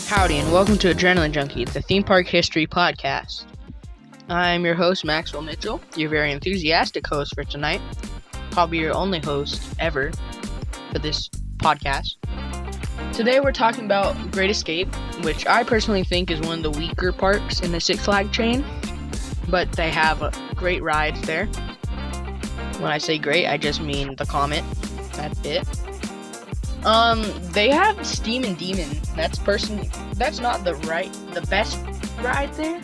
Howdy, and welcome to Adrenaline Junkie, the theme park history podcast. I'm your host, Maxwell Mitchell, your very enthusiastic host for tonight. Probably your only host ever for this podcast. Today we're talking about Great Escape, which I personally think is one of the weaker parks in the Six Flags chain, but they have great rides there. When I say great, I just mean the Comet. That's it. They have Steam and Demon. That's not the best ride there.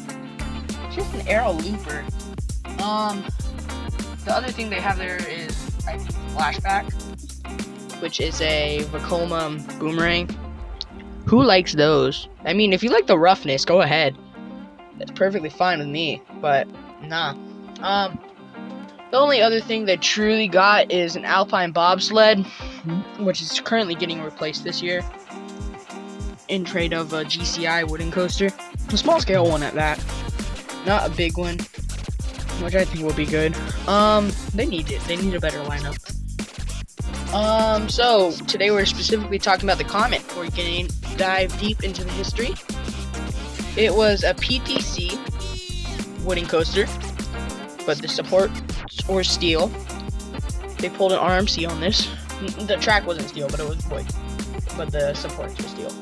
It's just an arrow looper. The other thing they have there is, I think, Flashback, which is a Vekoma boomerang. Who likes those? I mean, if you like the roughness, go ahead. That's perfectly fine with me, but nah. The only other thing they truly got is an Alpine bobsled, which is currently getting replaced this year in trade of a GCI wooden coaster. A small scale one at that. Not a big one, which I think will be good. They need it. They need a better lineup. So today we're specifically talking about the Comet. We're going to dive deep into the history. It was a PTC wooden coaster, but the supports were steel. They pulled an RMC on this. The track wasn't steel, but it was wood. But the supports were steel.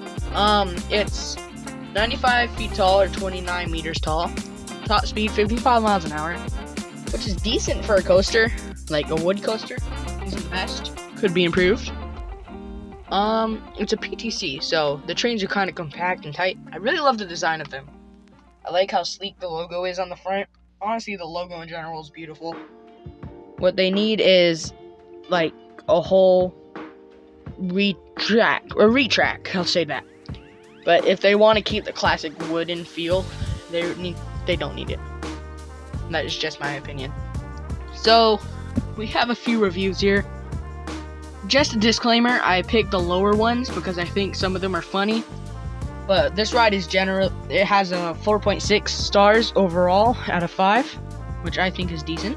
It's 95 feet tall or 29 meters tall. Top speed 55 miles an hour, which is decent for a coaster. Like a wood coaster isn't the best. Could be improved. It's a PTC, so the trains are kind of compact and tight. I really love the design of them. I like how sleek the logo is on the front. Honestly, the logo in general is beautiful. What they need is like a whole retrack. I'll say that. But if they want to keep the classic wooden feel, they don't need it. That is just my opinion. So we have a few reviews here. Just a disclaimer, I picked the lower ones because I think some of them are funny. But this ride is it has a 4.6 stars overall out of 5, which I think is decent.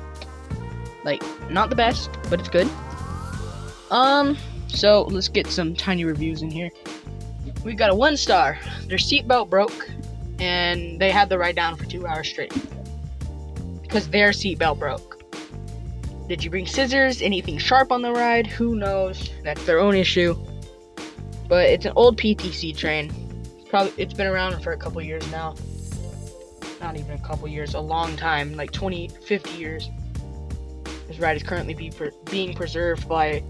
Like, not the best, but it's good. So let's get some tiny reviews in here. We've got a 1 star. Their seatbelt broke, and they had the ride down for 2 hours straight because their seatbelt broke. Did you bring scissors? Anything sharp on the ride? Who knows? That's their own issue. But it's an old PTC train. It's been around for a couple years now. Not even a couple years, a long time, like 20, 50 years. This ride is currently being preserved by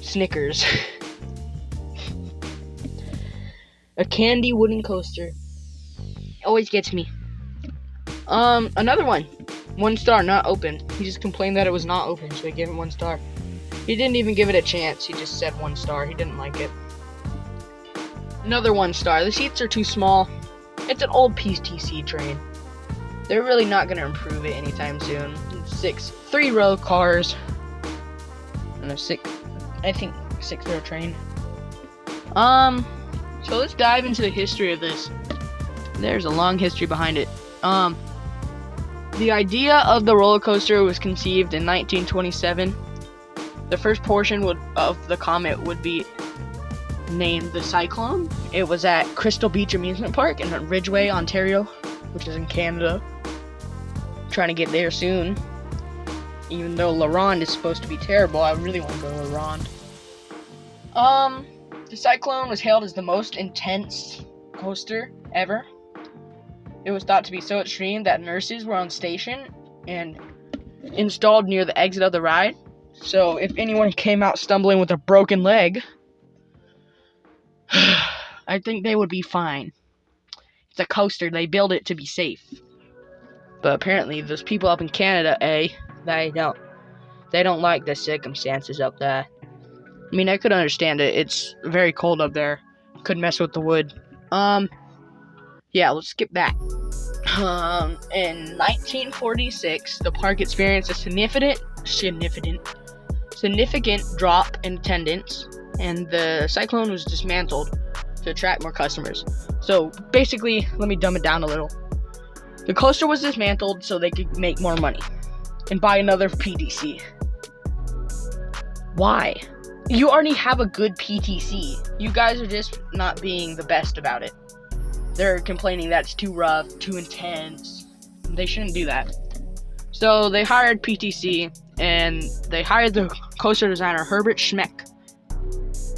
Snickers. A candy wooden coaster. Always gets me. Another one. 1 star, not open. He just complained that it was not open, so he gave it 1 star. He didn't even give it a chance. He just said 1 star. He didn't like it. Another 1 star. The seats are too small. It's an old PTC train. They're really not going to improve it anytime soon. 3-row cars. And a 6-row train. So let's dive into the history of this. There's a long history behind it. The idea of the roller coaster was conceived in 1927. The first portion of the Comet would be named the Cyclone. It was at Crystal Beach Amusement Park in Ridgeway, Ontario, which is in Canada. Trying to get there soon. Even though La Ronde is supposed to be terrible, I really want to go to La Ronde. The Cyclone was hailed as the most intense coaster ever. It was thought to be so extreme that nurses were on station and installed near the exit of the ride. So if anyone came out stumbling with a broken leg, I think they would be fine. It's a coaster. They build it to be safe. But apparently those people up in Canada, they don't like the circumstances up there. I mean, I could understand it. It's very cold up there. Could mess with the wood. Yeah, let's skip that. In 1946, the park experienced a significant drop in attendance, and the Cyclone was dismantled to attract more customers. So basically, let me dumb it down a little. The coaster was dismantled so they could make more money and buy another PTC. Why? You already have a good PTC. You guys are just not being the best about it. they're complaining that it's too rough, too intense. They shouldn't do that. So they hired PTC, and they hired the coaster designer Herbert Schmeck.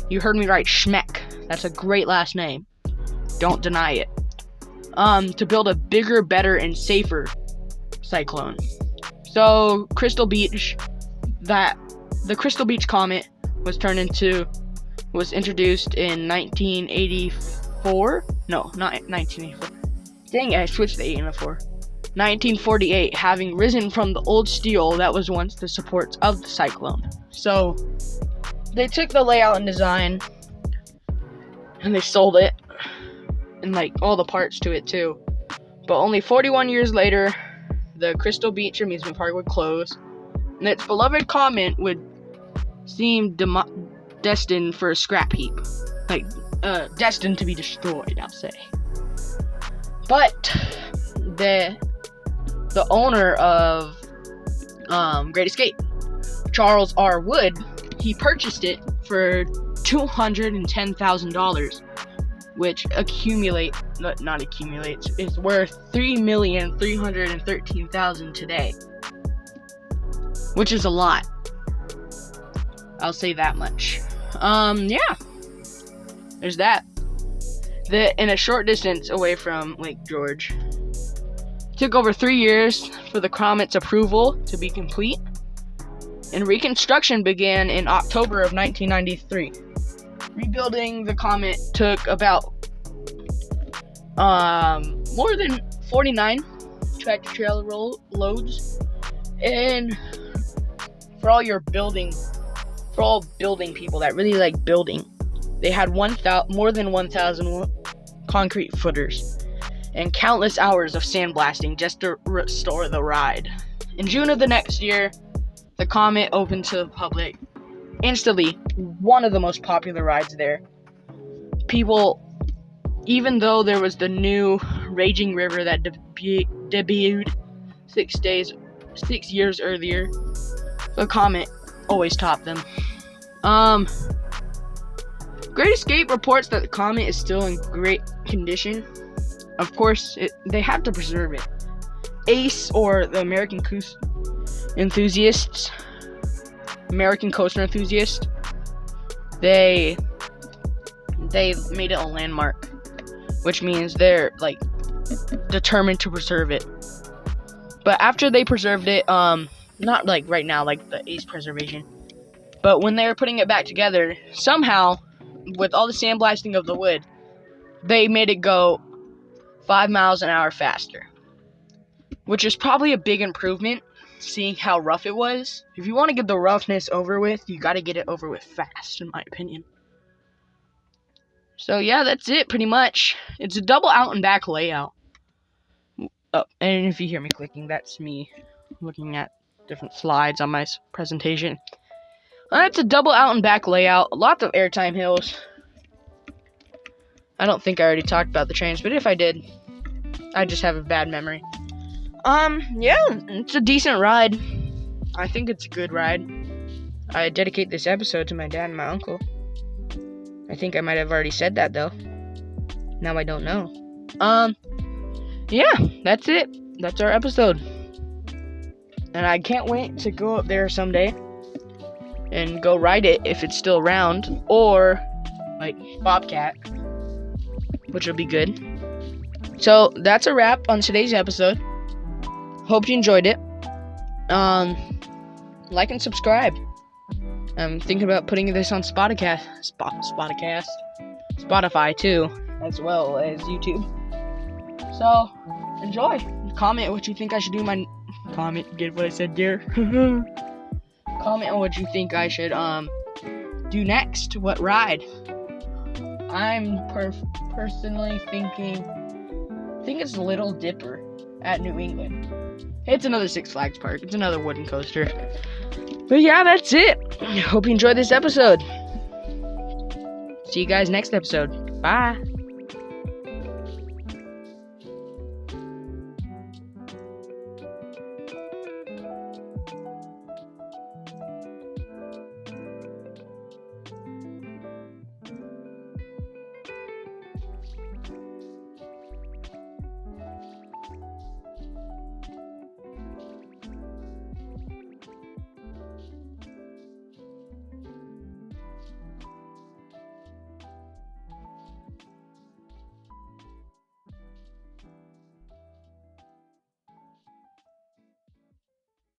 You heard me right, Schmeck. That's a great last name. Don't deny it. To build a bigger, better, and safer Cyclone. So Crystal Beach, the Crystal Beach comet was introduced in 1984. No, not 1984. Dang it, I switched the 8 and the 4. 1948, having risen from the old steel that was once the supports of the Cyclone. So they took the layout and design and they sold it, and like all the parts to it too. But only 41 years later, the Crystal Beach amusement park would close, and its beloved comet would seem destined for a scrap heap, like destined to be destroyed, I'll say. But the owner of Great Escape, Charles R. Wood, he purchased it for $210,000, which is worth $3,313,000 today, which is a lot. I'll say that much. Yeah, there's that. In a short distance away from Lake George. It took over 3 years for the comet's approval to be complete, and reconstruction began in October of 1993. Rebuilding the comet took about more than 49 tractor trailer loads, and for all building people that really like building, they had more than 1,000 concrete footers and countless hours of sandblasting just to restore the ride. In June of the next year, the comet opened to the public. Instantly, one of the most popular rides there. People, even though there was the new raging river that debuted 6 years earlier, the comet always topped them. Great Escape reports that the comet is still in great condition. Of course, they have to preserve it. ACE, or the American Coaster Enthusiasts, they made it a landmark, which means they're like determined to preserve it. But after they preserved it, not like right now, like the ACE preservation, but when they were putting it back together, somehow, with all the sandblasting of the wood, they made it go 5 miles an hour faster, which is probably a big improvement, seeing how rough it was. If you want to get the roughness over with, you got to get it over with fast, in my opinion. So yeah, that's it pretty much. It's a double out and back layout. Oh, and if you hear me clicking, that's me looking at different slides on my presentation. It's a double out and back layout. Lots of airtime hills. I don't think I already talked about the trains, but if I did, I just have a bad memory. Yeah, it's a decent ride. I think it's a good ride. I dedicate this episode to my dad and my uncle. I think I might have already said that, though. Now I don't know. Yeah, that's it. That's our episode. And I can't wait to go up there someday and go ride it if it's still around, or like Bobcat, which will be good. So that's a wrap on today's episode. Hope you enjoyed it. Like and subscribe. I'm thinking about putting this on Spotify too, as well as YouTube. So enjoy. Comment what you think I should do. Get what I said, dear. Comment on what you think I should do next. What ride? I'm personally thinking. I think it's Little Dipper at New England. It's another Six Flags park. It's another wooden coaster. But yeah, that's it. Hope you enjoyed this episode. See you guys next episode. Bye.